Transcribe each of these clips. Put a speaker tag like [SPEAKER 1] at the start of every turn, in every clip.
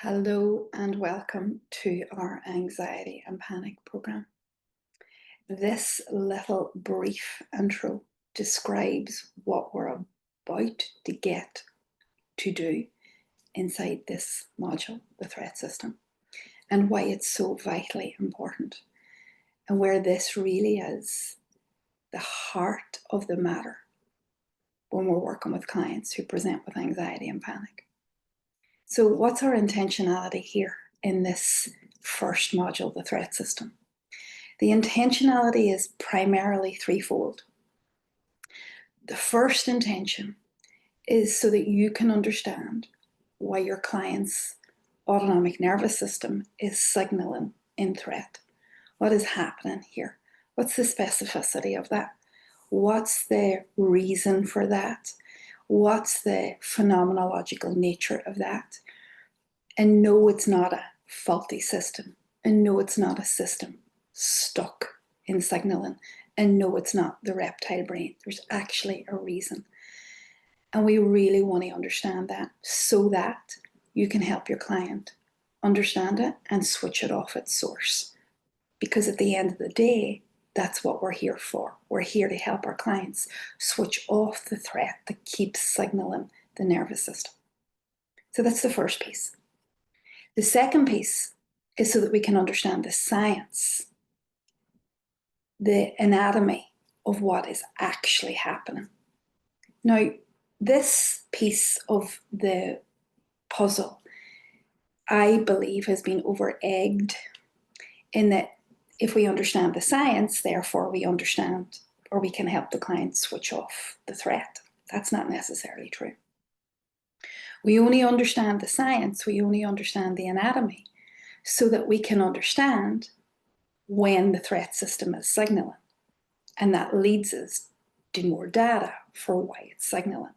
[SPEAKER 1] Hello and welcome to our anxiety and panic program. This little brief intro describes what we're about to get to do inside this module, the threat system, and why it's so vitally important, and where this really is the heart of the matter when we're working with clients who present with anxiety and panic. So what's our intentionality here in this first module, the threat system? The intentionality is primarily threefold. The first intention is so that you can understand why your client's autonomic nervous system is signaling in threat. What is happening here? What's the specificity of that? What's the reason for that? What's the phenomenological nature of that? And no, it's not a faulty system. And no, it's not a system stuck in signaling. And no, it's not the reptile brain. There's actually a reason. And we really want to understand that so that you can help your client understand it and switch it off its source. Because at the end of the day, that's what we're here for. We're here to help our clients switch off the threat that keeps signaling the nervous system. So that's the first piece. The second piece is so that we can understand the science, the anatomy of what is actually happening. Now, this piece of the puzzle, I believe, has been over-egged in that if we understand the science, therefore we understand or we can help the client switch off the threat. That's not necessarily true. We only understand the science, we only understand the anatomy, so that we can understand when the threat system is signaling. And that leads us to more data for why it's signaling.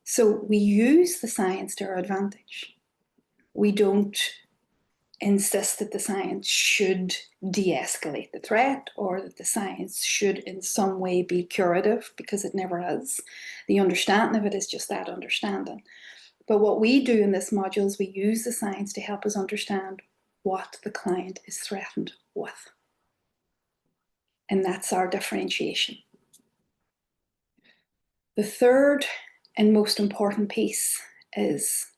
[SPEAKER 1] So we use the science to our advantage. We don't insist that the science should de-escalate the threat or that the science should in some way be curative, because it never is. The understanding of it is just that understanding. But what we do in this module is we use the science to help us understand what the client is threatened with. And that's our differentiation. The third and most important piece is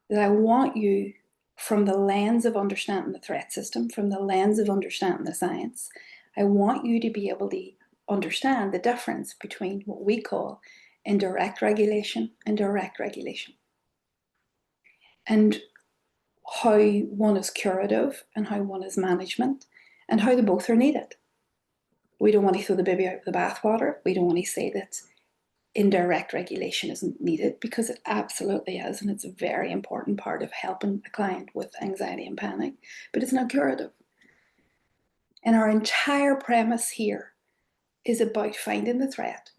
[SPEAKER 1] that I want you, from the lens of understanding the threat system, from the lens of understanding the science, I want you to be able to understand the difference between what we call indirect regulation and direct regulation, and how one is curative and how one is management, and how they both are needed. We don't want to throw the baby out with the bathwater. We don't want to say that indirect regulation isn't needed, because it absolutely is, and it's a very important part of helping a client with anxiety and panic, but it's not curative. And our entire premise here is about finding the threat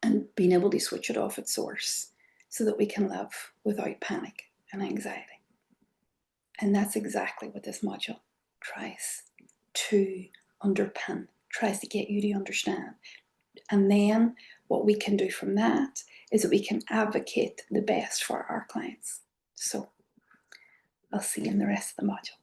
[SPEAKER 1] and being able to switch it off its source so that we can live without panic and anxiety. And that's exactly what this module tries to underpin, tries to get you to understand. And then what we can do from that is that we can advocate the best for our clients. So I'll see you in the rest of the module.